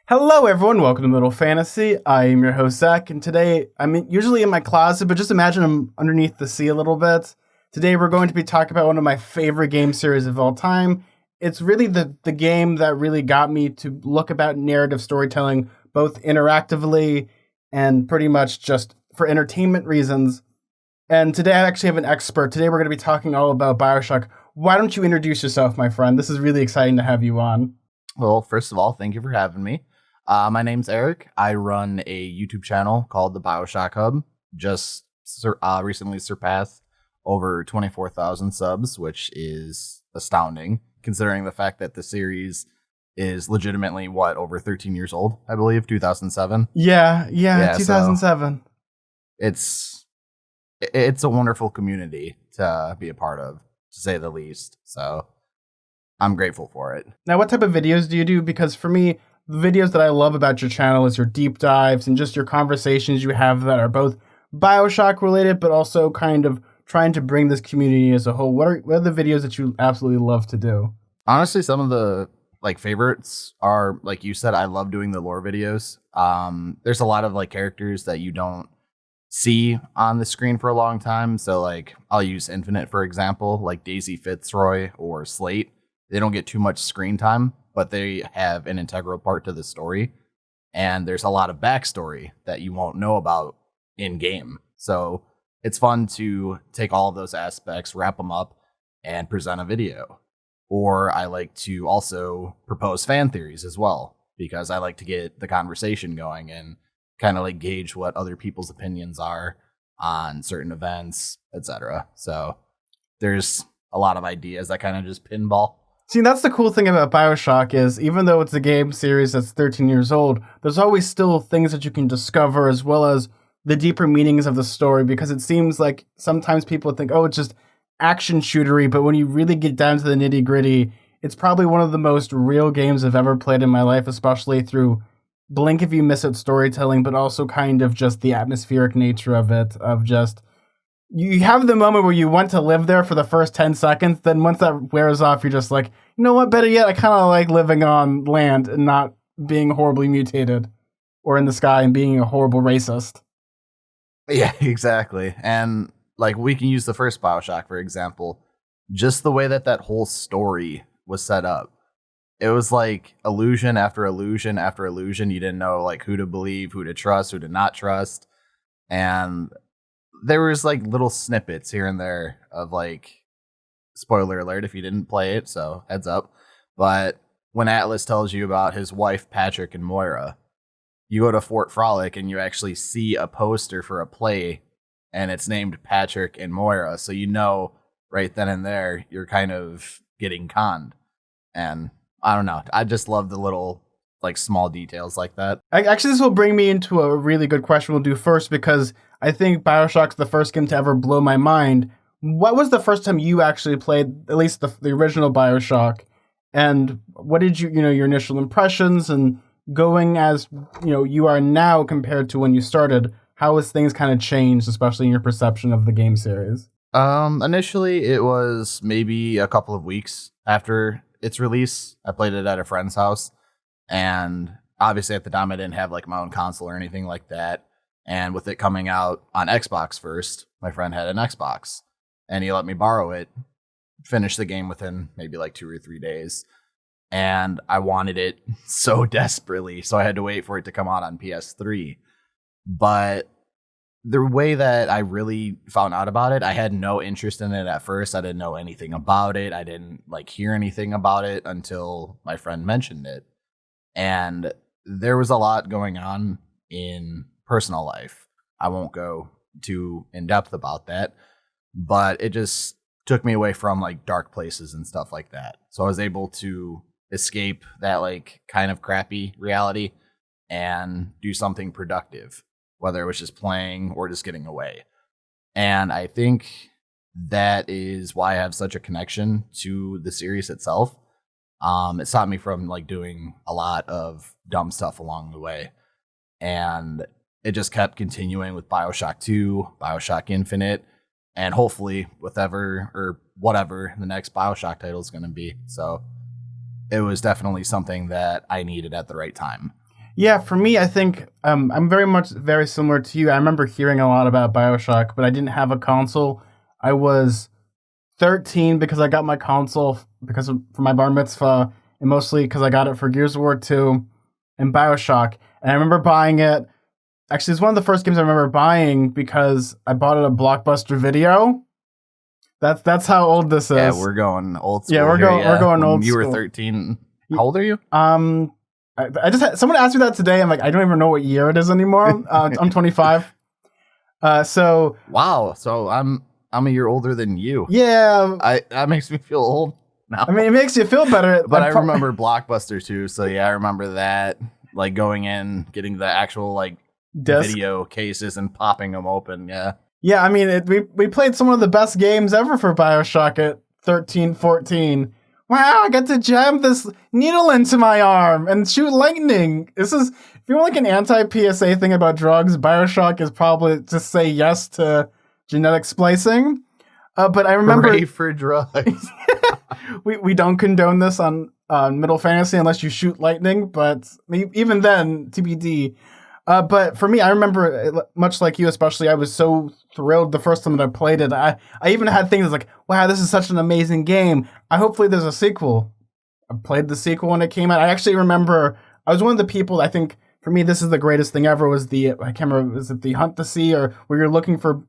Hello, everyone. Welcome to Middle Fantasy. I am your host, Zach, and today I'm usually in my closet, but just imagine I'm underneath the sea a little bit. Today, we're going to be talking about one of my favorite game series of all time. It's really the game that really got me to look about narrative storytelling, both interactively and pretty much just for entertainment reasons. And today, I actually have an expert. Today, we're going to be talking all about Bioshock. Why don't you introduce yourself, my friend? This is really exciting to have you on. Well, first of all, thank you for having me. My name's Erik. I run a YouTube channel called The Bioshock Hub. Just recently surpassed over 24,000 subs, which is astounding, considering the fact that the series is legitimately, over 13 years old, I believe, 2007. Yeah, 2007. So it's a wonderful community to be a part of, to say the least. So I'm grateful for it. Now, what type of videos do you do? Because for me, the videos that I love about your channel is your deep dives and just your conversations you have that are both Bioshock related, but also kind of trying to bring this community as a whole. What are the videos that you absolutely love to do? Honestly, some of the favorites are, like you said, I love doing the lore videos. There's a lot of characters that you don't see on the screen for a long time. So I'll use Infinite, for example, like Daisy Fitzroy or Slate. They don't get too much screen time, but they have an integral part to the story. And there's a lot of backstory that you won't know about in game. So it's fun to take all of those aspects, wrap them up, and present a video. Or I like to also propose fan theories as well, because I like to get the conversation going and kind of gauge what other people's opinions are on certain events, etc. So there's a lot of ideas that kind of just pinball. See, that's the cool thing about Bioshock is even though it's a game series that's 13 years old, there's always still things that you can discover as well as the deeper meanings of the story, because it seems like sometimes people think, oh, it's just action shootery, but when you really get down to the nitty gritty, it's probably one of the most real games I've ever played in my life, especially through blink if you miss it storytelling, but also kind of just the atmospheric nature of it, of just you have the moment where you want to live there for the first 10 seconds. Then once that wears off, you're just like, you know what? Better yet, I kind of like living on land and not being horribly mutated or in the sky and being a horrible racist. Yeah, exactly. And we can use the first Bioshock, for example, just the way that whole story was set up. It was like illusion after illusion after illusion. You didn't know who to believe, who to trust, who to not trust. And there was little snippets here and there of spoiler alert if you didn't play it, so heads up. But when Atlas tells you about his wife, Patrick, and Moira, you go to Fort Frolic and you actually see a poster for a play and it's named Patrick and Moira. So you know right then and there you're kind of getting conned. And I don't know. I just love the little small details like that. Actually, this will bring me into a really good question we'll do first, because I think Bioshock's the first game to ever blow my mind. What was the first time you actually played, at least the original Bioshock? And what did your initial impressions, and going as, you are now compared to when you started, how has things kind of changed, especially in your perception of the game series? Initially it was maybe a couple of weeks after its release. I played it at a friend's house. And obviously at the time I didn't have my own console or anything like that. And with it coming out on Xbox first, my friend had an Xbox and he let me borrow it, finish the game within maybe 2 or 3 days. And I wanted it so desperately, so I had to wait for it to come out on PS3. But the way that I really found out about it, I had no interest in it at first. I didn't know anything about it. I didn't hear anything about it until my friend mentioned it. And there was a lot going on in personal life. I won't go too in depth about that, but it just took me away from dark places and stuff like that. So I was able to escape that kind of crappy reality and do something productive, whether it was just playing or just getting away. And I think that is why I have such a connection to the series itself. It stopped me from doing a lot of dumb stuff along the way. And it just kept continuing with Bioshock 2, Bioshock Infinite, and hopefully whatever the next Bioshock title is going to be. So it was definitely something that I needed at the right time. Yeah, for me, I think I'm very similar to you. I remember hearing a lot about Bioshock, but I didn't have a console. I was 13 because I got my console for my bar mitzvah, and mostly because I got it for Gears of War 2 and Bioshock. And I remember buying it. Actually, it's one of the first games I remember buying because I bought it at Blockbuster Video. That's how old this is. Yeah, we're going old school. Yeah, we're going when old you school. were 13. How old are you? I just had someone asked me that today. I'm like, I don't even know what year it is anymore. I'm 25. So wow. So I'm a year older than you. Yeah, that makes me feel old now. I mean, it makes you feel better. But I remember Blockbuster too. So yeah, I remember that. Like going in, getting the actual like disc video cases and popping them open. Yeah. Yeah, I mean, we played some of the best games ever for Bioshock at 13, 14. Wow, I got to jam this needle into my arm and shoot lightning. This is, if you want like an anti-PSA thing about drugs, Bioshock is probably to say yes to genetic splicing. But I remember... Hooray for drugs. we don't condone this on Middle Fantasy unless you shoot lightning, but even then, TBD. But for me, I remember, much like you especially, I was so thrilled the first time that I played it. I even had things like, wow, this is such an amazing game. Hopefully there's a sequel. I played the sequel when it came out. I actually remember, I was one of the people, I think, for me, this is the greatest thing ever, was I can't remember, was it the Hunt to See, or where you're looking for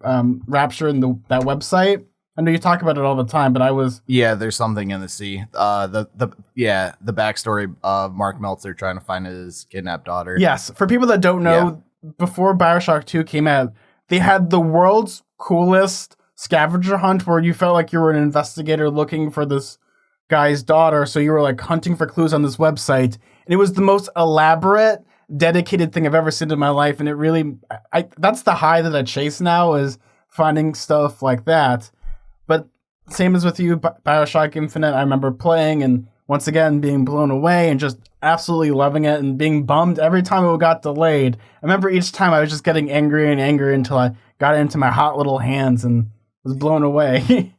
Rapture in that website? I know you talk about it all the time, but I was... Yeah, there's something in the sea. The backstory of Mark Meltzer trying to find his kidnapped daughter. Yes, for people that don't know, before Bioshock 2 came out, they had the world's coolest scavenger hunt where you felt like you were an investigator looking for this guy's daughter, so you were like hunting for clues on this website. And it was the most elaborate, dedicated thing I've ever seen in my life, and it really... that's the high that I chase now, is finding stuff like that. But same as with you, Bioshock Infinite, I remember playing and once again being blown away and just absolutely loving it and being bummed every time it got delayed. I remember each time I was just getting angrier and angrier until I got it into my hot little hands and was blown away.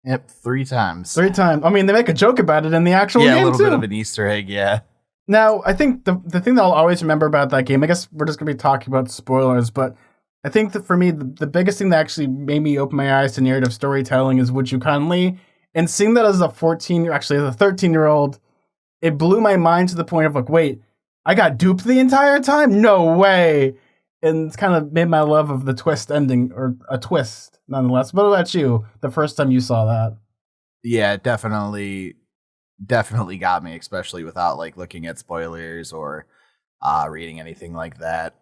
Yep, 3 times. 3 times. I mean, they make a joke about it in the actual game, too. Yeah, a little bit of an Easter egg, yeah. Now, I think the thing that I'll always remember about that game, I guess we're just going to be talking about spoilers, but... I think that for me, the biggest thing that actually made me open my eyes to narrative storytelling is Would You Kindly? And seeing that as a 13-year-old, it blew my mind to the point of like, wait, I got duped the entire time? No way! And it's kind of made my love of the twist ending, or a twist, nonetheless. What about you, the first time you saw that? Yeah, it definitely got me, especially without like looking at spoilers or reading anything like that.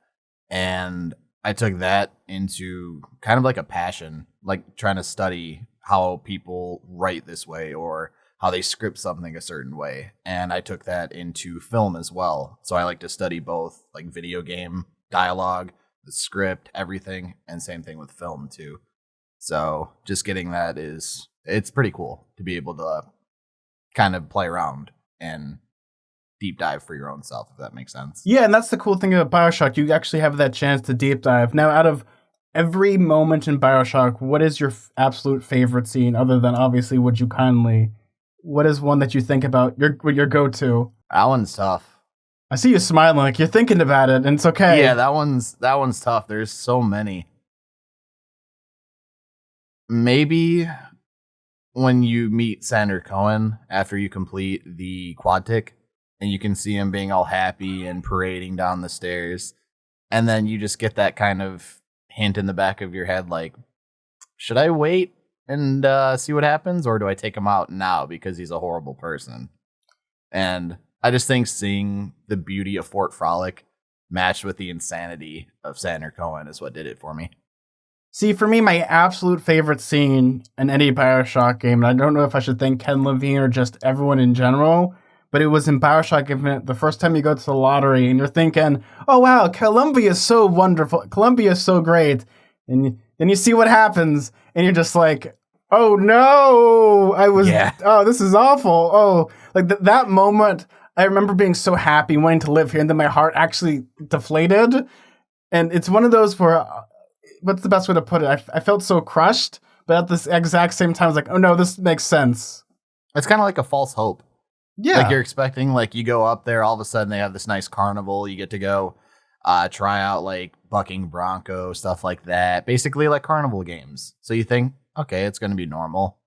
And I took that into kind of like a passion, like trying to study how people write this way or how they script something a certain way. And I took that into film as well. So I like to study both like video game dialogue, the script, everything, and same thing with film too. So just getting that it's pretty cool to be able to kind of play around and deep dive for your own self, if that makes sense. Yeah, and that's the cool thing about Bioshock. You actually have that chance to deep dive. Now, out of every moment in Bioshock, what is your absolute favorite scene, other than obviously Would You Kindly? What is one that you think about, your go-to? That one's tough. I see you smiling like you're thinking about it, and it's okay. Yeah, that one's tough. There's so many. Maybe when you meet Sander Cohen after you complete the quad tick, and you can see him being all happy and parading down the stairs. And then you just get that kind of hint in the back of your head, like, should I wait and see what happens? Or do I take him out now because he's a horrible person? And I just think seeing the beauty of Fort Frolic matched with the insanity of Sander Cohen is what did it for me. See, for me, my absolute favorite scene in any Bioshock game, and I don't know if I should thank Ken Levine or just everyone in general, but it was in Bioshock Infinite, the first time you go to the lottery, and you're thinking, oh wow, Columbia is so wonderful, Columbia is so great, and then you see what happens, and you're just like, oh no, oh, this is awful, oh, like that moment, I remember being so happy, wanting to live here, and then my heart actually deflated, and it's one of those where, what's the best way to put it, I felt so crushed, but at this exact same time, I was like, oh no, this makes sense. It's kind of like a false hope. Yeah. Like you're expecting, like you go up there, all of a sudden they have this nice carnival. You get to go try out like bucking bronco, stuff like that. Basically like carnival games. So you think, okay, it's going to be normal.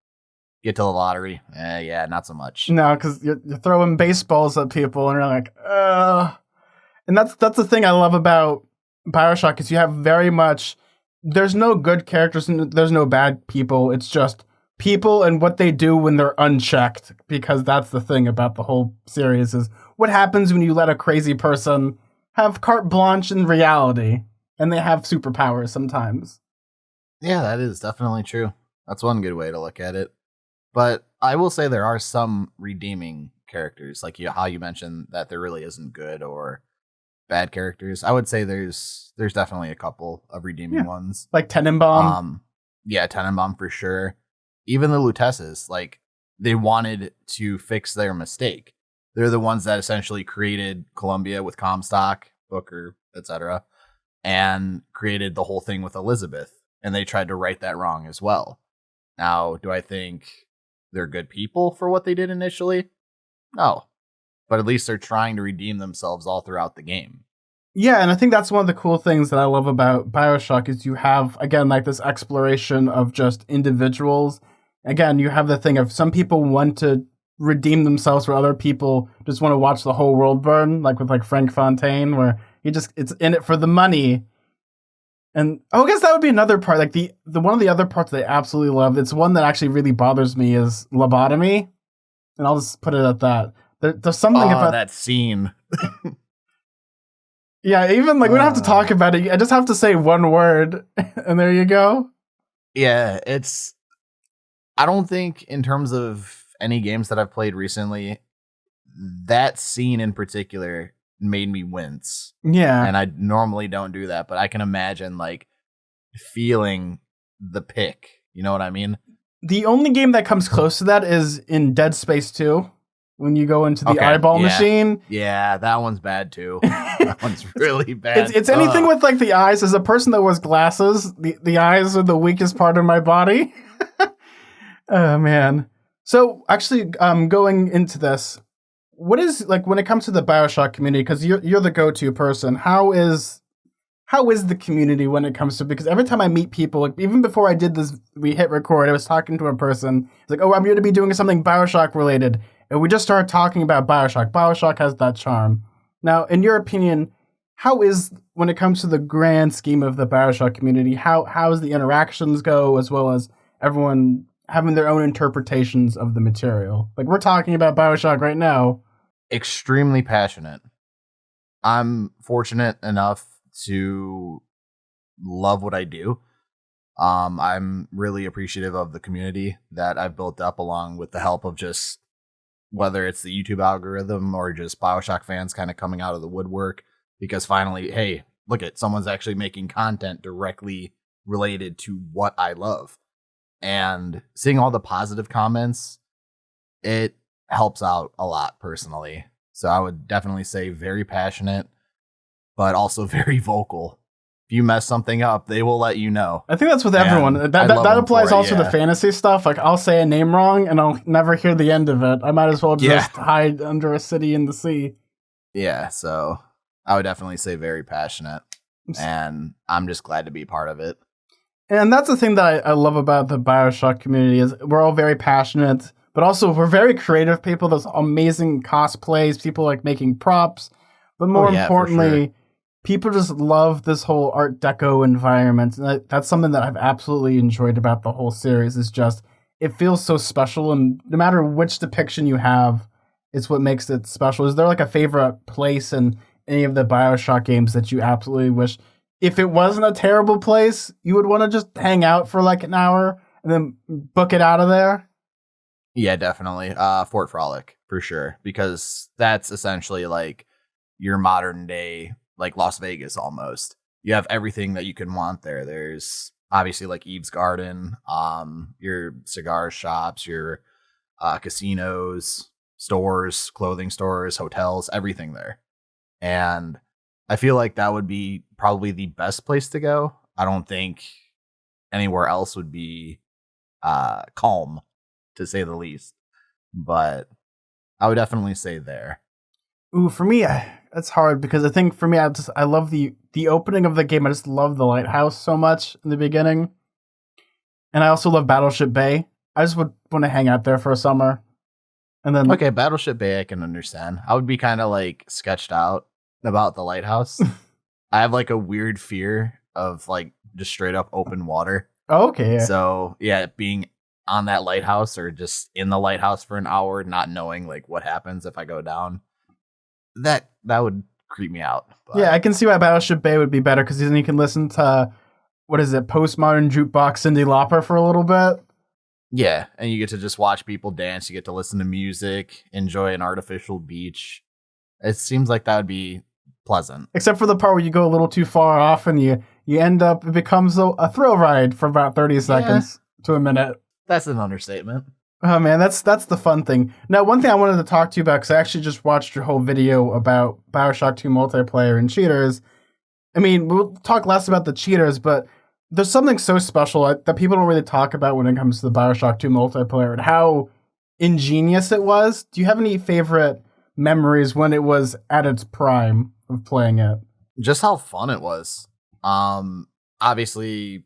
Get to the lottery. Yeah, not so much. No, because you're throwing baseballs at people, and you're like, And that's the thing I love about Bioshock is you have very much. There's no good characters and there's no bad people. It's just people and what they do when they're unchecked. Because that's the thing about the whole series is what happens when you let a crazy person have carte blanche in reality, and they have superpowers sometimes. Yeah, that is definitely true. That's one good way to look at it. But I will say there are some redeeming characters, like how you mentioned that there really isn't good or bad characters. I would say there's definitely a couple of redeeming ones. Like Tenenbaum. Yeah, Tenenbaum for sure. Even the Lutesses, like they wanted to fix their mistake. They're the ones that essentially created Columbia with Comstock, Booker, etc., and created the whole thing with Elizabeth. And they tried to right that wrong as well. Now, do I think they're good people for what they did initially? No. But at least they're trying to redeem themselves all throughout the game. Yeah, and I think that's one of the cool things that I love about Bioshock is you have, again, like this exploration of just individuals. Again, you have the thing of some people want to redeem themselves where other people just want to watch the whole world burn, like with like Frank Fontaine, where it's in it for the money. And I guess that would be another part. Like the one of the other parts that I absolutely love, it's one that actually really bothers me is lobotomy. And I'll just put it at that. There's something about that scene. Yeah, even like we don't have to talk about it. I just have to say one word, and there you go. Yeah, I don't think in terms of any games that I've played recently, that scene in particular made me wince. Yeah. And I normally don't do that, but I can imagine like feeling the pick. You know what I mean? The only game that comes close to that is in Dead Space 2. When you go into the eyeball machine. Yeah, that one's bad too. That one's really bad. It's anything with like the eyes. As a person that wears glasses, the eyes are the weakest part of my body. Oh man. So actually, going into this, what is like when it comes to the Bioshock community? Because you're the go-to person. How is the community when it comes to? Because every time I meet people, like even before I did this, we hit record. I was talking to a person. It's like, oh, I'm going to be doing something Bioshock related. And we just started talking about Bioshock. Bioshock has that charm. Now, in your opinion, how is, when it comes to the grand scheme of the Bioshock community, how does the interactions go, as well as everyone having their own interpretations of the material? Like, we're talking about Bioshock right now. Extremely passionate. I'm fortunate enough to love what I do. I'm really appreciative of the community that I've built up along with the help of just whether it's the YouTube algorithm or just Bioshock fans kind of coming out of the woodwork because finally, hey, look at someone's actually making content directly related to what I love. And seeing all the positive comments, it helps out a lot personally. So I would definitely say very passionate, but also very vocal. If you mess something up, they will let you know. I think that's with everyone. That applies also to fantasy stuff. Like, I'll say a name wrong, and I'll never hear the end of it. I might as well just hide under a city in the sea. Yeah, so I would definitely say very passionate, and I'm just glad to be part of it. And that's the thing that I love about the Bioshock community is we're all very passionate, but also we're very creative people. There's amazing cosplays, people like making props, but more importantly, people just love this whole Art Deco environment. And that's something that I've absolutely enjoyed about the whole series is just, it feels so special. And no matter which depiction you have, it's what makes it special. Is there like a favorite place in any of the Bioshock games that you absolutely wish, if it wasn't a terrible place, you would want to just hang out for like an hour and then book it out of there? Yeah, definitely. Fort Frolic, for sure. Because that's essentially like your modern day like Las Vegas almost. You have everything that you can want there. There's obviously like Eve's Garden, your cigar shops, your casinos, stores, clothing stores, hotels, everything there. And I feel like that would be probably the best place to go. I don't think anywhere else would be calm, to say the least. But I would definitely say there. Ooh, for me, that's hard because I think for me, I love the opening of the game. I just love the lighthouse so much in the beginning, and I also love Battleship Bay. I just would want to hang out there for a summer, and then Okay, Battleship Bay I can understand. I would be kind of like sketched out about the lighthouse. I have like a weird fear of like just straight up open water. oh, okay, yeah. So yeah, being on that lighthouse or just in the lighthouse for an hour, not knowing like what happens if I go down, that would creep me out. But Yeah, I can see why Battleship Bay would be better because then you can listen to what is it, postmodern jukebox Cyndi Lauper for a little bit. yeah, and you get to just watch people dance. You get to listen to music, enjoy an artificial beach. It seems like that would be pleasant. Except for the part where you go a little too far off and you end up, it becomes a thrill ride for about 30 seconds to a minute. That's an understatement. Oh man, that's the fun thing. Now, one thing I wanted to talk to you about, because I actually just watched your whole video about Bioshock 2 multiplayer and cheaters. I mean, we'll talk less about the cheaters, but there's something so special that people don't really talk about when it comes to the Bioshock 2 multiplayer and how ingenious it was. Do you have any favorite memories when it was at its prime of playing it? Just how fun it was. Obviously,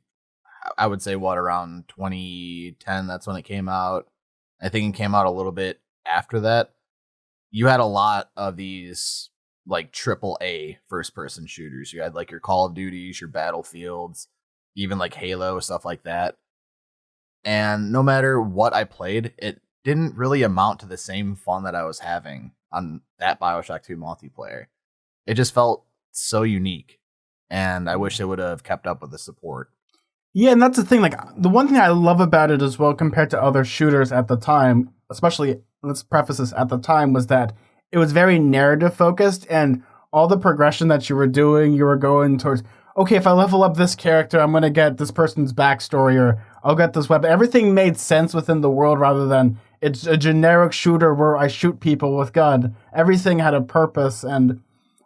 I would say around 2010, that's when it came out. I think it came out a little bit after that. You had a lot of these like triple A first person shooters. You had like your Call of Duties, your Battlefields, even like Halo, stuff like that. And no matter what I played, it didn't really amount to the same fun that I was having on that Bioshock 2 multiplayer. It just felt so unique. And I wish it would have kept up with the support. Yeah, and that's the thing. Like, the one thing I love about it as well, compared to other shooters at the time, especially, let's preface this, at the time, was that it was very narrative focused, and all the progression that you were doing, you were going towards, okay, if I level up this character, I'm going to get this person's backstory, or I'll get this weapon. Everything made sense within the world rather than it's a generic shooter where I shoot people with gun. Everything had a purpose, and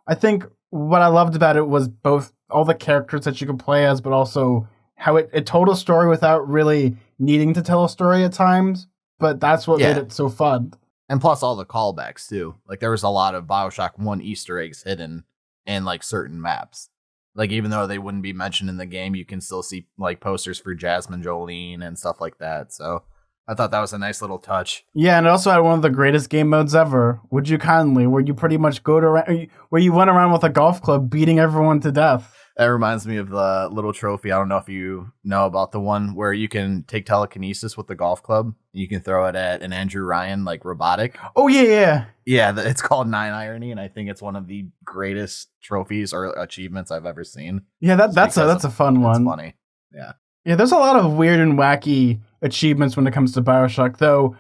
I think what I loved about it was both all the characters that you could play as, but also how it told a story without really needing to tell a story at times, but that's what made it so fun. And plus all the callbacks too. Like there was a lot of Bioshock 1 Easter eggs hidden in like certain maps. Like even though they wouldn't be mentioned in the game, you can still see like posters for Jasmine Jolene and stuff like that. So I thought that was a nice little touch. Yeah, and it also had one of the greatest game modes ever, Would You Kindly, where you pretty much where you went around with a golf club beating everyone to death. That reminds me of the little trophy. I don't know if you know about the one where you can take telekinesis with the golf club. You can throw it at an Andrew Ryan, like robotic. Oh, yeah. Yeah, it's called Nine Irony, and I think it's one of the greatest trophies or achievements I've ever seen. Yeah, that's a fun one. It's funny. Yeah. Yeah, there's a lot of weird and wacky achievements when it comes to Bioshock, though.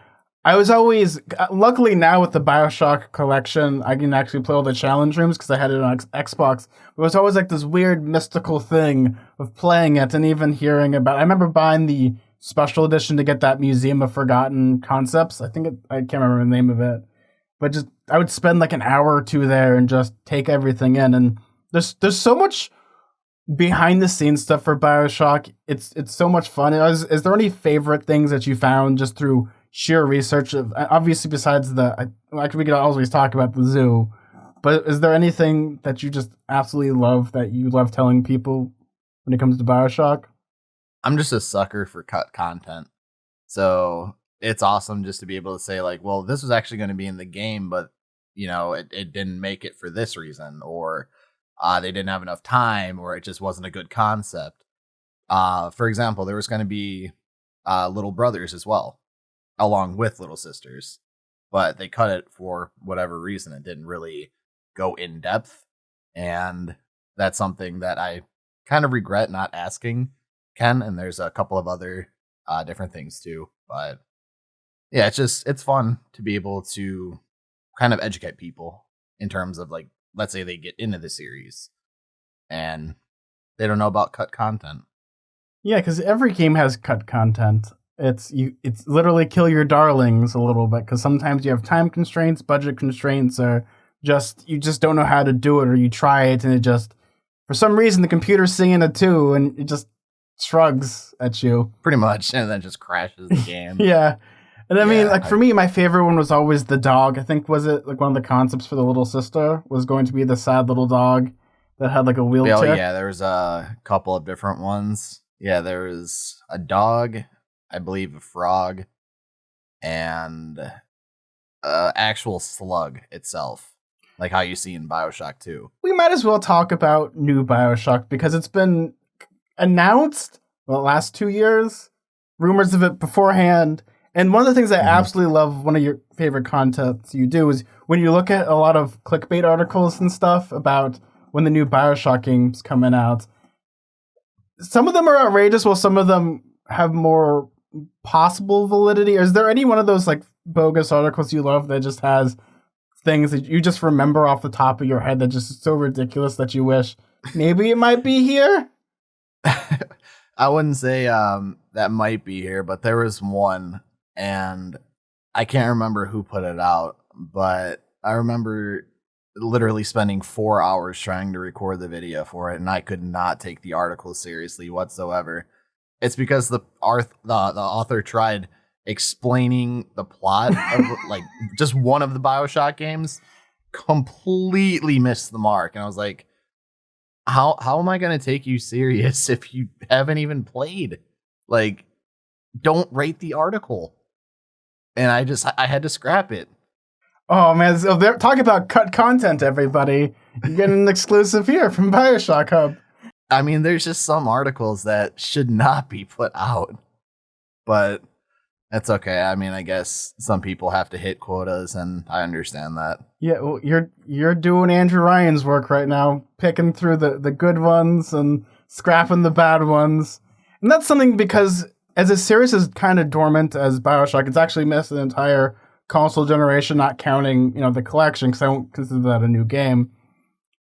I was always, luckily now with the Bioshock collection, I can actually play all the challenge rooms because I had it on Xbox. It was always like this weird mystical thing of playing it and even hearing about. I remember buying the special edition to get that Museum of Forgotten Concepts. I can't remember the name of it, but just I would spend like an hour or two there and just take everything in. And there's so much behind the scenes stuff for Bioshock. It's so much fun. Is there any favorite things that you found just through sheer research of, obviously besides we could always talk about the zoo, but is there anything that you just absolutely love that you love telling people when it comes to Bioshock? I'm just a sucker for cut content. So it's awesome just to be able to say like, well, this was actually going to be in the game, but you know, it didn't make it for this reason, or they didn't have enough time, or it just wasn't a good concept. For example, there was going to be Little Brothers as well, along with Little Sisters, but they cut it for whatever reason. It didn't really go in depth, and that's something that I kind of regret not asking Ken. And there's a couple of other different things too, but yeah, it's fun to be able to kind of educate people in terms of like, let's say they get into the series and they don't know about cut content. Yeah, because every game has cut content. It's literally kill your darlings a little bit, because sometimes you have time constraints, budget constraints, or you just don't know how to do it, or you try it and it just, for some reason, the computer's singing it too, and it just shrugs at you. Pretty much, and then just crashes the game. Yeah. And I mean, Yeah, like for me, my favorite one was always the dog. I think was it like one of the concepts for the little sister was going to be the sad little dog that had like a oh wheelchair. yeah, there was a couple of different ones. Yeah, there was a dog, I believe a frog, and actual slug itself, like how you see in Bioshock 2. We might as well talk about new Bioshock because it's been announced the last 2 years, rumors of it beforehand. And one of the things I absolutely love, one of your favorite contents you do, is when you look at a lot of clickbait articles and stuff about when the new Bioshock game's coming out. Some of them are outrageous, while some of them have more possible validity. Is there any one of those like bogus articles you love that just has things that you just remember off the top of your head that just is so ridiculous that you wish maybe it might be here? I wouldn't say that might be here, but there was one, and I can't remember who put it out, but I remember literally spending 4 hours trying to record the video for it, and I could not take the article seriously whatsoever. It's because the author tried explaining the plot of like just one of the Bioshock games, completely missed the mark, and I was like, how am I going to take you serious if you haven't even played? Like, don't rate the article. And I had to scrap it. Oh man, so they're talking about cut content, everybody. You get an exclusive here from Bioshock Hub. I mean, there's just some articles that should not be put out, but that's okay. I mean, I guess some people have to hit quotas, and I understand that. Yeah, well, you're doing Andrew Ryan's work right now, picking through the good ones and scrapping the bad ones. And that's something because as a series is kind of dormant as Bioshock, it's actually missed an entire console generation, not counting, the collection, because I don't consider that a new game.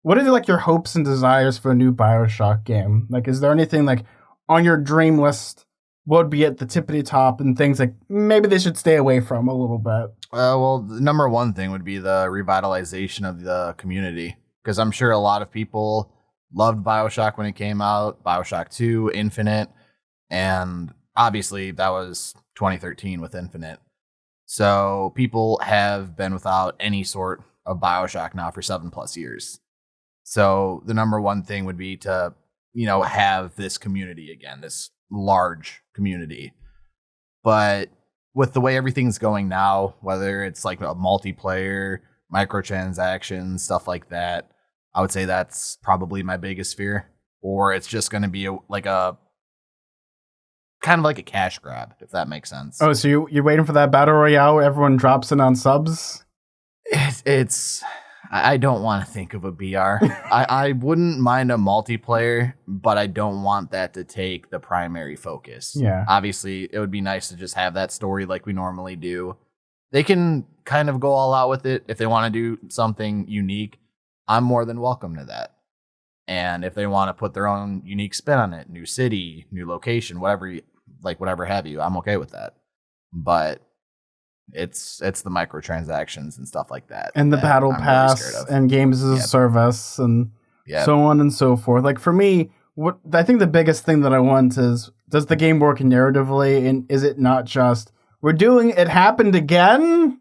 What are like your hopes and desires for a new Bioshock game? Like, is there anything like on your dream list? What would be at the tippity top and things like maybe they should stay away from a little bit? Well, the number one thing would be the revitalization of the community, because I'm sure a lot of people loved Bioshock when it came out, Bioshock 2, Infinite, and obviously that was 2013 with Infinite. So people have been without any sort of Bioshock now for 7+ years. So the number one thing would be to, have this community again, this large community. But with the way everything's going now, whether it's like a multiplayer, microtransactions, stuff like that, I would say that's probably my biggest fear. Or it's just going to be like a kind of like a cash grab, if that makes sense. Oh, so you're waiting for that battle royale where everyone drops in on subs? I don't want to think of a BR. I wouldn't mind a multiplayer, but I don't want that to take the primary focus. Yeah. Obviously, it would be nice to just have that story like we normally do. They can kind of go all out with it. If they want to do something unique, I'm more than welcome to that. And if they want to put their own unique spin on it, new city, new location, whatever have you, I'm okay with that. But it's the microtransactions and stuff like that, and the battle I'm pass really and games as a service and so on and so forth. Like for me, what I think the biggest thing that I want is, does the game work narratively, and is it not just we're doing it happened again,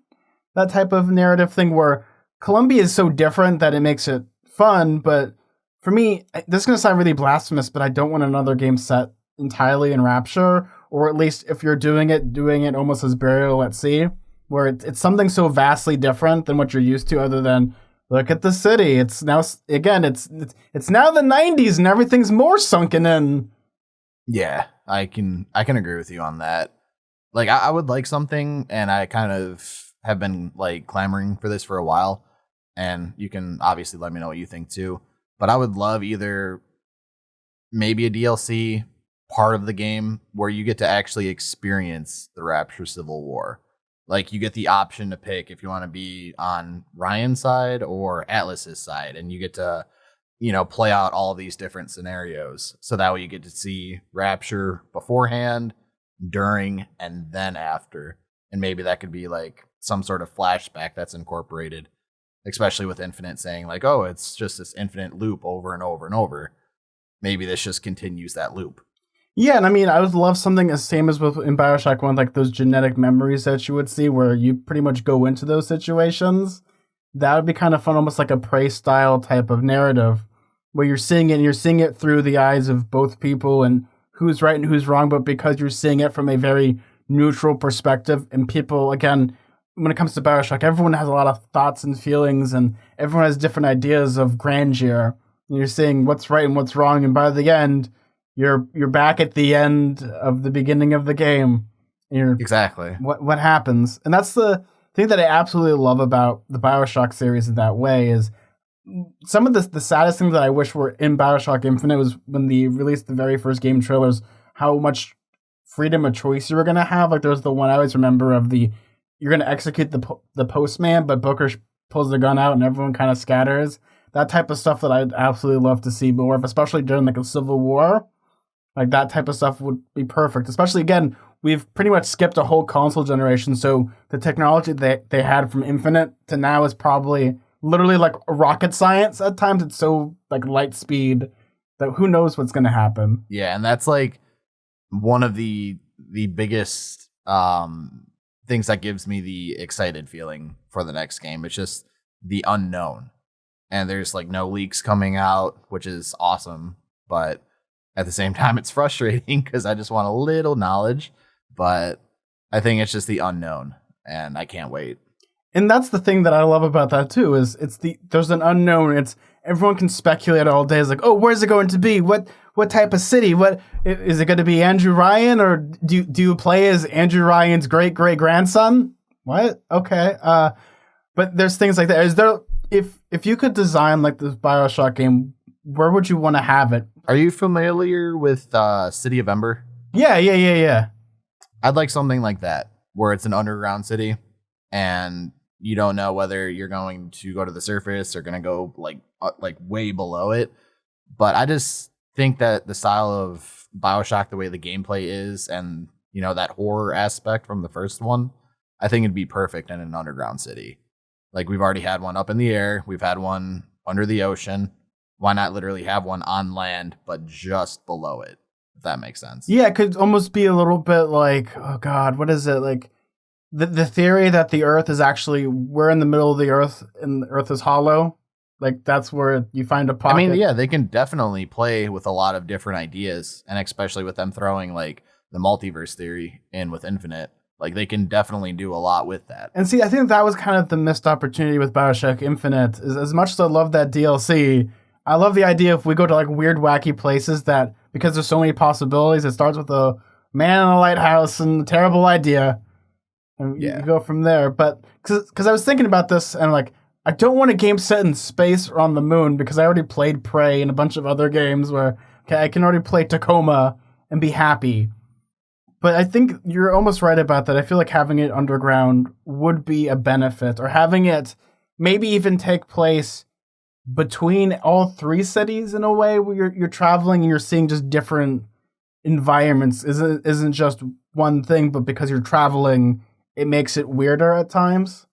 that type of narrative thing where Columbia is so different that it makes it fun. But for me, this is going to sound really blasphemous, but I don't want another game set entirely in Rapture, or at least if you're doing it almost as Burial at Sea, where it's something so vastly different than what you're used to, other than look at the city. It's now again, it's now the 90s and everything's more sunken in. Yeah, I can agree with you on that. Like I would like something, and I kind of have been like clamoring for this for a while, and you can obviously let me know what you think too. But I would love either maybe a DLC part of the game where you get to actually experience the Rapture Civil War. Like you get the option to pick if you want to be on Ryan's side or Atlas's side, and you get to, play out all these different scenarios. So that way you get to see Rapture beforehand, during, and then after. And maybe that could be like some sort of flashback that's incorporated, especially with Infinite saying like, oh, it's just this infinite loop over and over and over. Maybe this just continues that loop. Yeah, and I mean, I would love something as same as with in Bioshock One, like those genetic memories that you would see, where you pretty much go into those situations. That would be kind of fun, almost like a prey style type of narrative, where you're seeing it and you're seeing it through the eyes of both people and who's right and who's wrong, but because you're seeing it from a very neutral perspective, and people again, when it comes to Bioshock, everyone has a lot of thoughts and feelings, and everyone has different ideas of grandeur. And you're seeing what's right and what's wrong, and by the end you're back at the end of the beginning of the game. You're Exactly. what happens, and that's the thing that I absolutely love about the Bioshock series in that way is some of the saddest things that I wish were in Bioshock Infinite was when they released the very first game trailers, how much freedom of choice you were gonna have. Like there's the one I always remember of the you're gonna execute the postman, but Booker pulls the gun out and everyone kind of scatters. That type of stuff that I'd absolutely love to see more of, especially during like a civil war. Like that type of stuff would be perfect. Especially again, we've pretty much skipped a whole console generation, so the technology they had from Infinite to now is probably literally like rocket science at times. It's so like light speed that who knows what's gonna happen. Yeah, and that's like one of the biggest things that gives me the excited feeling for the next game. It's just the unknown. And there's like no leaks coming out, which is awesome, but at the same time it's frustrating because I just want a little knowledge, but I think it's just the unknown and I can't wait. And that's the thing that I love about that too is there's an unknown. It's everyone can speculate all day. It's like, oh, where's it going to be? What type of city? What is it going to be? Andrew Ryan, or do you play as Andrew Ryan's great grandson? What? Okay. But there's things like that. Is there if you could design like this Bioshock game, where would you want to have it? Are you familiar with City of Ember? Yeah. I'd like something like that where it's an underground city and you don't know whether you're going to go to the surface or going to go like way below it. But I just think that the style of Bioshock, the way the gameplay is, and that horror aspect from the first one, I think it'd be perfect in an underground city. Like we've already had one up in the air, we've had one under the ocean. Why not literally have one on land, but just below it? If that makes sense. Yeah, it could almost be a little bit like, oh God, what is it like? The theory that the Earth is actually we're in the middle of the Earth and the Earth is hollow. Like that's where you find a pocket. I mean, yeah, they can definitely play with a lot of different ideas, and especially with them throwing like the multiverse theory in with Infinite, like they can definitely do a lot with that. And see, I think that was kind of the missed opportunity with Bioshock Infinite. Is as much as I love that DLC, I love the idea if we go to like weird, wacky places that because there's so many possibilities. It starts with a man in a lighthouse and a terrible idea, and you go from there. But because I was thinking about this and like. I don't want a game set in space or on the moon because I already played Prey and a bunch of other games where I can already play Tacoma and be happy. But I think you're almost right about that. I feel like having it underground would be a benefit, or having it maybe even take place between all three cities in a way where you're traveling and you're seeing just different environments. Isn't just one thing, but because you're traveling, it makes it weirder at times.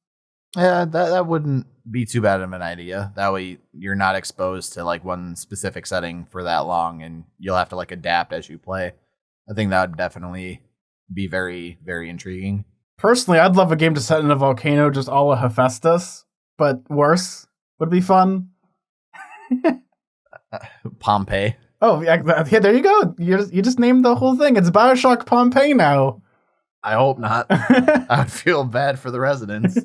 Yeah, that wouldn't be too bad of an idea. That way you're not exposed to like one specific setting for that long and you'll have to like adapt as you play. I think that would definitely be very, very intriguing. Personally, I'd love a game to set in a volcano just a la Hephaestus, but worse would be fun. Pompeii. Oh, yeah, there you go. You just named the whole thing. It's Bioshock Pompeii now. I hope not. I would feel bad for the residents.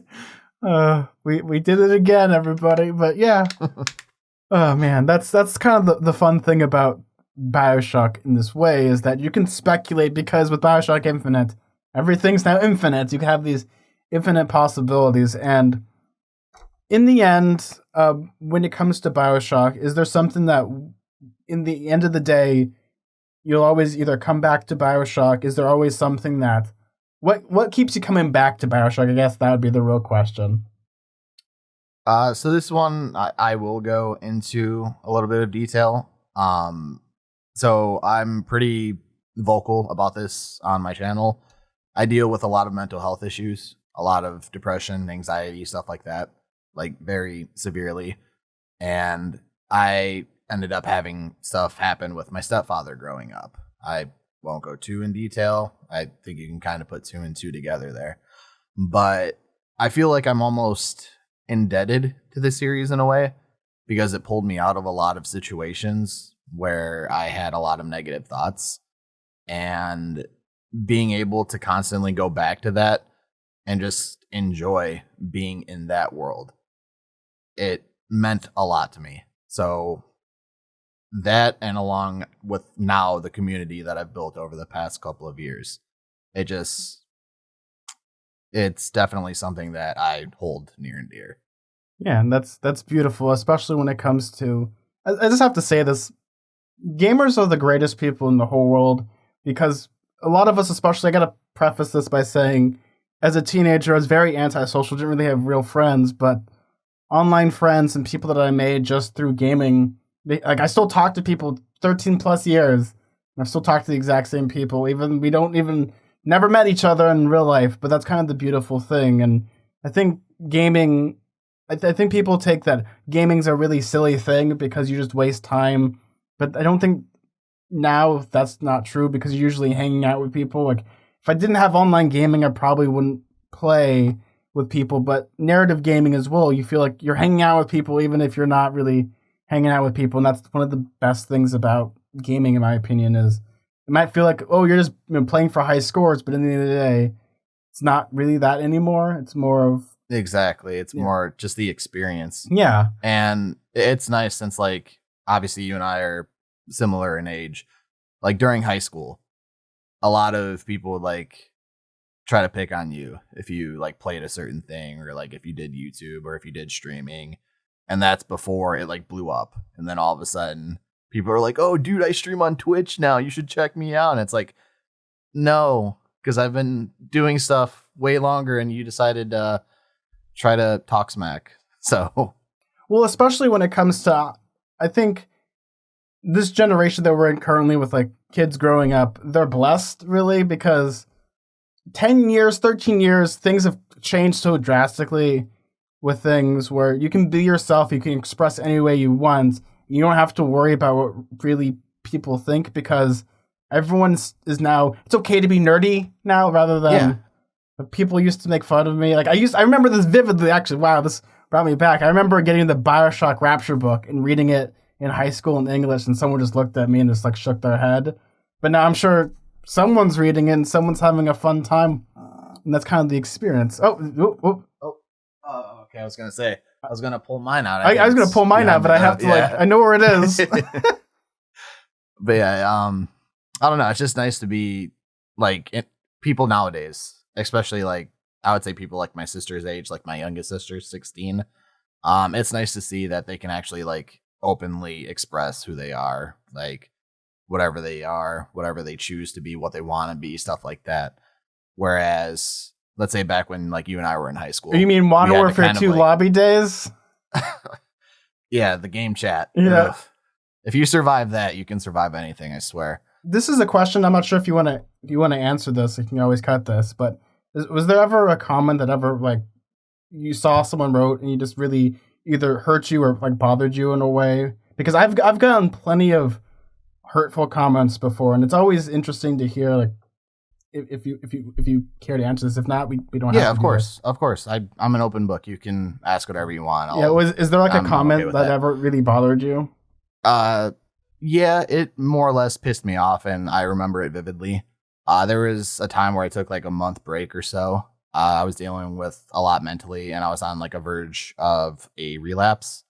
We did it again, everybody. But yeah. Oh man, that's kind of the fun thing about Bioshock in this way is that you can speculate because with Bioshock Infinite, everything's now infinite. You can have these infinite possibilities, and in the end, when it comes to Bioshock, is there something that, in the end of the day, you'll always either come back to Bioshock? Is there always something that what keeps you coming back to Bioshock? I guess that would be the real question. So this one, I will go into a little bit of detail. So I'm pretty vocal about this on my channel. I deal with a lot of mental health issues, a lot of depression, anxiety, stuff like that, like very severely. And I ended up having stuff happen with my stepfather growing up. I won't go too in detail. I think you can kind of put two and two together there. But I feel like I'm almost indebted to the series in a way because it pulled me out of a lot of situations where I had a lot of negative thoughts, and being able to constantly go back to that and just enjoy being in that world, it meant a lot to me. So that, and along with now the community that I've built over the past couple of years, it's definitely something that I hold near and dear. Yeah, and that's beautiful, especially when it comes to. I just have to say this: gamers are the greatest people in the whole world, because a lot of us, especially, I gotta preface this by saying, as a teenager, I was very antisocial, didn't really have real friends, but online friends and people that I made just through gaming, I still talk to people 13 plus years, and I've still talked to the exact same people, even we don't even never met each other in real life, but that's kind of the beautiful thing. And I think gaming, I think people take that gaming's a really silly thing because you just waste time, but I don't think now that's not true, because you're usually hanging out with people. Like, if I didn't have online gaming, I probably wouldn't play with people, but narrative gaming as well, you feel like you're hanging out with people even if you're not really hanging out with people, and that's one of the best things about gaming, in my opinion. Is it might feel like, oh, you're just playing for high scores, but in the end of the day, it's not really that anymore. It's more of... Exactly. It's more just the experience. Yeah. And it's nice since, like, obviously you and I are similar in age. Like, during high school, a lot of people would, like, try to pick on you if you, like, played a certain thing, or, like, if you did YouTube or if you did streaming. And that's before it, like, blew up. And then all of a sudden, people are like, oh, dude, I stream on Twitch now. You should check me out. And it's like, no, because I've been doing stuff way longer and you decided to try to talk smack. So, well, especially when it comes to, I think this generation that we're in currently, with like kids growing up, they're blessed really, because 10 years, 13 years, things have changed so drastically with things where you can be yourself, you can express any way you want. You don't have to worry about what really people think, because everyone is now, it's okay to be nerdy now, rather than people used to make fun of me. Like, I remember this vividly, actually. Wow, this brought me back. I remember getting the Bioshock Rapture book and reading it in high school in English, and someone just looked at me and just like shook their head. But now I'm sure someone's reading it and someone's having a fun time, and that's kind of the experience. Okay, I was gonna say, I was gonna pull mine out. I was gonna pull mine out, but I have to I know where it is. But yeah, I don't know. It's just nice to be like people nowadays, especially like I would say people like my sister's age, like my youngest sister's 16. It's nice to see that they can actually like openly express who they are, like whatever they are, whatever they choose to be, what they want to be, stuff like that. Whereas, let's say back when like you and I were in high school. You mean Modern Warfare 2 lobby days? Yeah, the game chat. Yeah. Ugh. If you survive that, you can survive anything, I swear. This is a question. I'm not sure if you want to answer this. You can always cut this. But was there ever a comment that ever like you saw someone wrote and you just really either hurt you or like bothered you in a way? Because I've gotten plenty of hurtful comments before, and it's always interesting to hear like if you care to answer this. If not, we don't have to. Yeah, of course. I'm an open book. You can ask whatever you want. Is there like a comment that ever really bothered you? Yeah, it more or less pissed me off, and I remember it vividly. There was a time where I took like a month break or so. I was dealing with a lot mentally, and I was on like a verge of a relapse,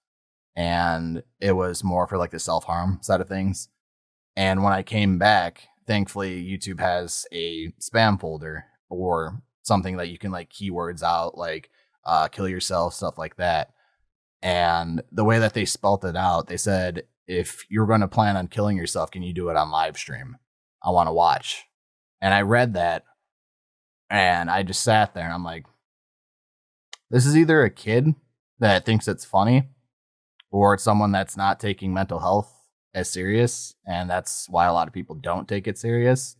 and it was more for like the self-harm side of things. And when I came back, thankfully, YouTube has a spam folder or something that you can like keywords out, like kill yourself, stuff like that. And the way that they spelt it out, they said, if you're going to plan on killing yourself, can you do it on live stream? I want to watch. And I read that, and I just sat there, and I'm like, this is either a kid that thinks it's funny, or it's someone that's not taking mental health as serious, and that's why a lot of people don't take it serious.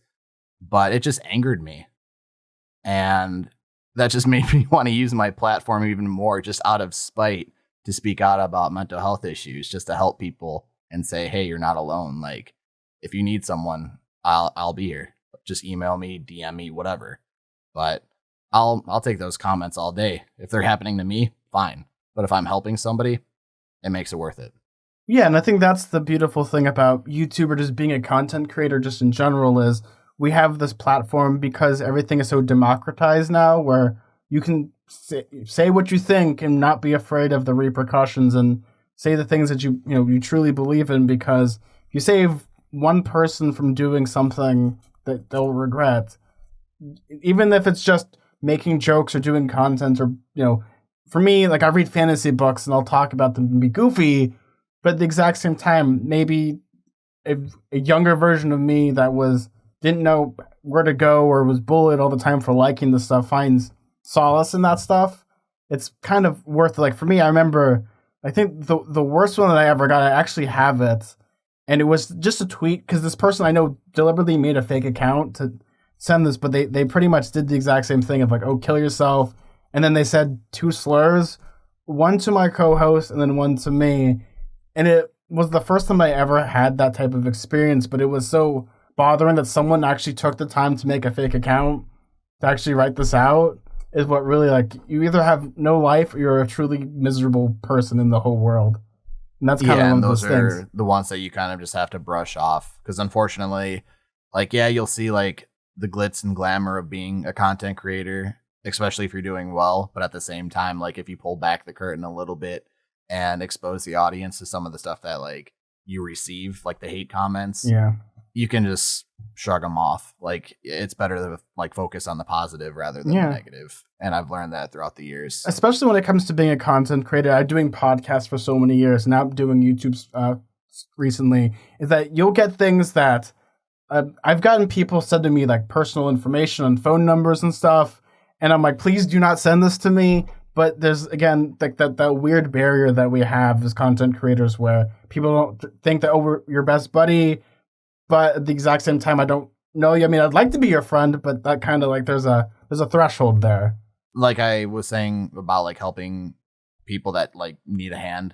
But it just angered me, and that just made me want to use my platform even more, just out of spite, to speak out about mental health issues, just to help people and say, hey, you're not alone. Like, if you need someone, I'll be here. Just email me, DM me, whatever. But I'll take those comments all day. If they're happening to me, fine. But if I'm helping somebody, it makes it worth it. Yeah, and I think that's the beautiful thing about YouTube or just being a content creator just in general is we have this platform because everything is so democratized now where you can say what you think and not be afraid of the repercussions and say the things that you truly believe in, because if you save one person from doing something that they'll regret, even if it's just making jokes or doing content or, for me, like I read fantasy books and I'll talk about them and be goofy, but at the exact same time, maybe a younger version of me that didn't know where to go or was bullied all the time for liking the stuff finds solace in that stuff. It's kind of worth it. Like for me, I remember, I think the worst one that I ever got, I actually have it, and it was just a tweet because this person I know deliberately made a fake account to send this, but they pretty much did the exact same thing of like, oh, kill yourself, and then they said 2 slurs, one to my co-host and then one to me. And it was the first time I ever had that type of experience, but it was so bothering that someone actually took the time to make a fake account to actually write this out is what really, like, you either have no life or you're a truly miserable person in the whole world. And that's kind of one of those things. Those are the ones that you kind of just have to brush off. Because unfortunately, like, yeah, you'll see, like, the glitz and glamour of being a content creator, especially if you're doing well. But at the same time, like, if you pull back the curtain a little bit and expose the audience to some of the stuff that like you receive, like the hate comments, you can just shrug them off. Like it's better to like focus on the positive rather than the negative. And I've learned that throughout the years, especially when it comes to being a content creator. I'm doing podcasts for so many years, now doing YouTube recently, is that you'll get things that I've gotten people said to me like personal information and phone numbers and stuff, and I'm like, please do not send this to me. But there's, again, like that weird barrier that we have as content creators where people don't think that, oh, we're your best buddy, but at the exact same time, I don't know you. I mean, I'd like to be your friend, but that kind of like there's a threshold there. Like I was saying about like helping people that like need a hand.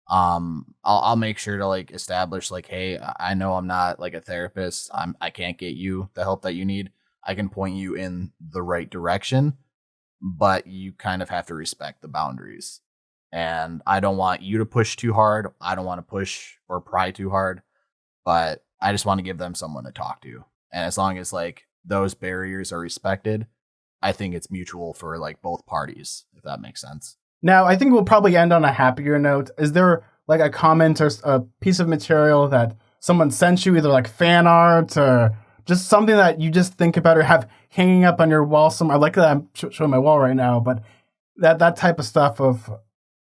I'll make sure to like establish like, hey, I know I'm not like a therapist. I can't get you the help that you need. I can point you in the right direction, but you kind of have to respect the boundaries. And I don't want you to push too hard. I don't want to push or pry too hard, but I just want to give them someone to talk to. And as long as like those barriers are respected, I think it's mutual for like both parties, if that makes sense. Now, I think we'll probably end on a happier note. Is there like a comment or a piece of material that someone sent you, either like fan art or just something that you just think about or have hanging up on your wall somewhere? I like that I'm showing my wall right now, but that type of stuff of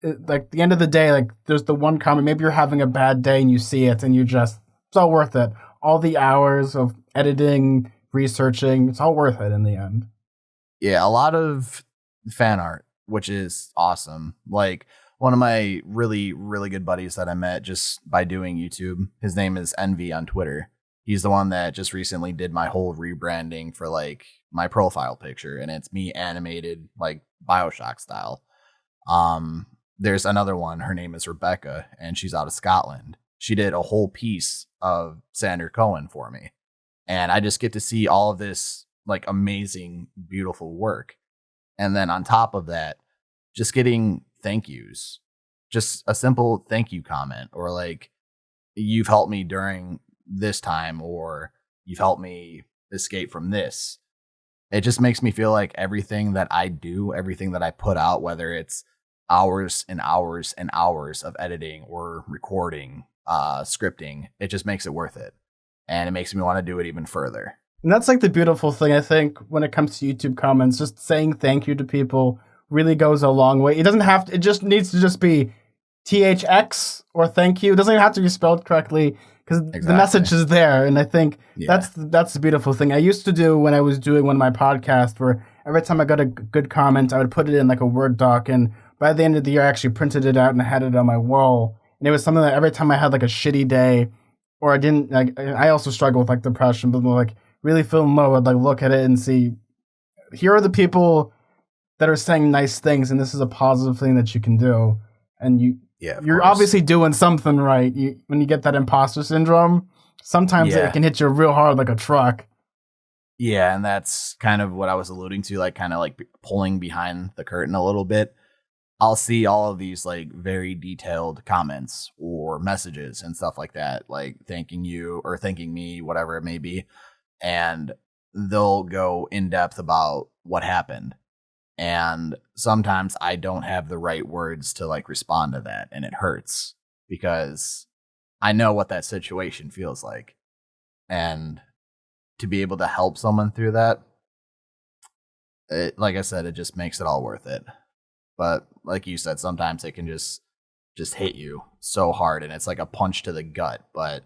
like the end of the day, like there's the one comment, maybe you're having a bad day and you see it and it's all worth it. All the hours of editing, researching, it's all worth it in the end. Yeah, a lot of fan art, which is awesome. Like one of my really, really good buddies that I met just by doing YouTube, his name is Envy on Twitter. He's the one that just recently did my whole rebranding for like my profile picture, and it's me animated like Bioshock style. There's another one. Her name is Rebecca, and she's out of Scotland. She did a whole piece of Sander Cohen for me, and I just get to see all of this like amazing, beautiful work. And then on top of that, just getting thank yous, just a simple thank you comment, or like, you've helped me during this time, or you've helped me escape from this. It just makes me feel like everything that I do, everything that I put out, whether it's hours and hours and hours of editing or recording, scripting, it just makes it worth it. And it makes me want to do it even further. And that's like the beautiful thing, I think, when it comes to YouTube comments, just saying thank you to people really goes a long way. It doesn't have to, it just needs to just be THX or thank you. It doesn't even have to be spelled correctly, because the message is there. And I think that's the beautiful thing. I used to do when I was doing one of my podcasts where every time I got a good comment, I would put it in like a Word doc. And by the end of the year, I actually printed it out and I had it on my wall. And it was something that every time I had like a shitty day, or I didn't, like, I also struggle with like depression, but like really feeling low, I'd like look at it and see, here are the people that are saying nice things, and this is a positive thing that you can do. And you're obviously doing something right. When you get that imposter syndrome, sometimes Yeah. it can hit you real hard like a truck. Yeah, and that's kind of what I was alluding to, like kind of like pulling behind the curtain a little bit. I'll see all of these like very detailed comments or messages and stuff like that, like thanking you or thanking me, whatever it may be. And they'll go in depth about what happened. And sometimes I don't have the right words to like respond to that. And it hurts because I know what that situation feels like. And to be able to help someone through that, like I said, it just makes it all worth it. But like you said, sometimes it can just hit you so hard, and it's like a punch to the gut, but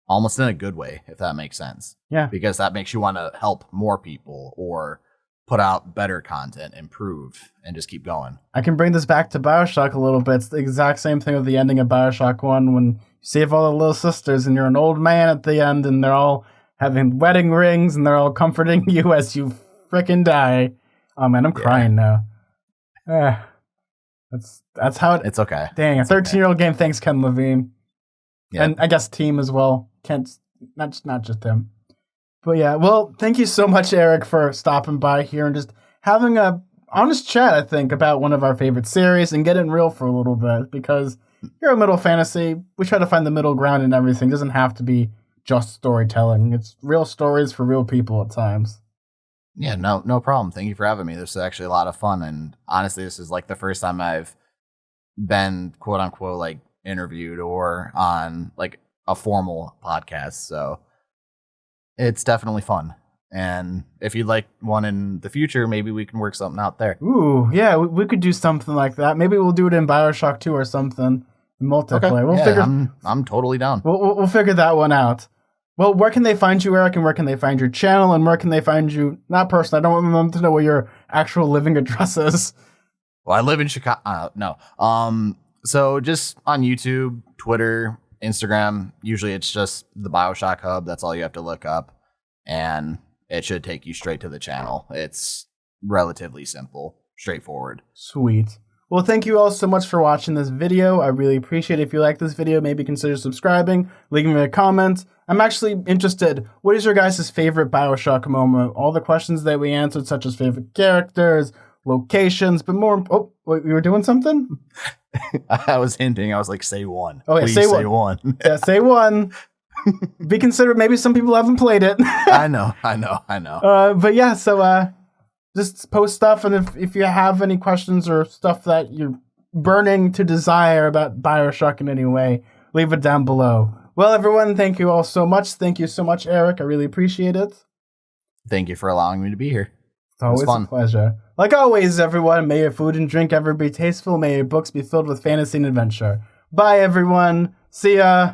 almost in a good way, if that makes sense. Yeah. Because that makes you want to help more people or put out better content, improve, and just keep going. I can bring this back to Bioshock a little bit. It's the exact same thing with the ending of Bioshock 1 when you save all the little sisters and you're an old man at the end and they're all having wedding rings and they're all comforting you as you frickin' die. Oh man, I'm crying now. That's how It's okay. Dang, a 13-year-old game. Thanks, Ken Levine. Yeah. And I guess team as well. Kent's not just him. But yeah, well, thank you so much, Erik, for stopping by here and just having a honest chat, I think, about one of our favorite series and getting real for a little bit. Because you're a middle fantasy. We try to find the middle ground in everything. It doesn't have to be just storytelling. It's real stories for real people at times. Yeah, no problem. Thank you for having me. This is actually a lot of fun. And honestly, this is like the first time I've been quote unquote like interviewed or on like a formal podcast. So it's definitely fun. And if you'd like one in the future, maybe we can work something out there. Ooh, yeah, we could do something like that. Maybe we'll do it in Bioshock 2 or something. Multiplayer. Okay. I'm totally down. We'll figure that one out. Well, where can they find you, Erik, and where can they find your channel, and where can they find you, not personally, I don't want them to know where your actual living address is. Well, I live in Chicago. No. So just on YouTube, Twitter, Instagram, usually it's just the Bioshock Hub. That's all you have to look up. And it should take you straight to the channel. It's relatively simple, straightforward. Sweet. Well, thank you all so much for watching this video. I really appreciate it. If you like this video, maybe consider subscribing, leaving me a comment. I'm actually interested. What is your guys' favorite Bioshock moment? All the questions that we answered, such as favorite characters, locations, but more... Oh, wait, you were doing something? I was hinting. I was like, say one. Oh, yeah, Please say one. Yeah, say one. Be considered. Maybe some people haven't played it. I know. But yeah, so just post stuff, and if you have any questions or stuff that you're burning to desire about Bioshock in any way, leave it down below. Well, everyone, thank you all so much. Thank you so much, Erik. I really appreciate it. Thank you for allowing me to be here. It's always a pleasure. Like always, everyone, may your food and drink ever be tasteful. May your books be filled with fantasy and adventure. Bye, everyone. See ya.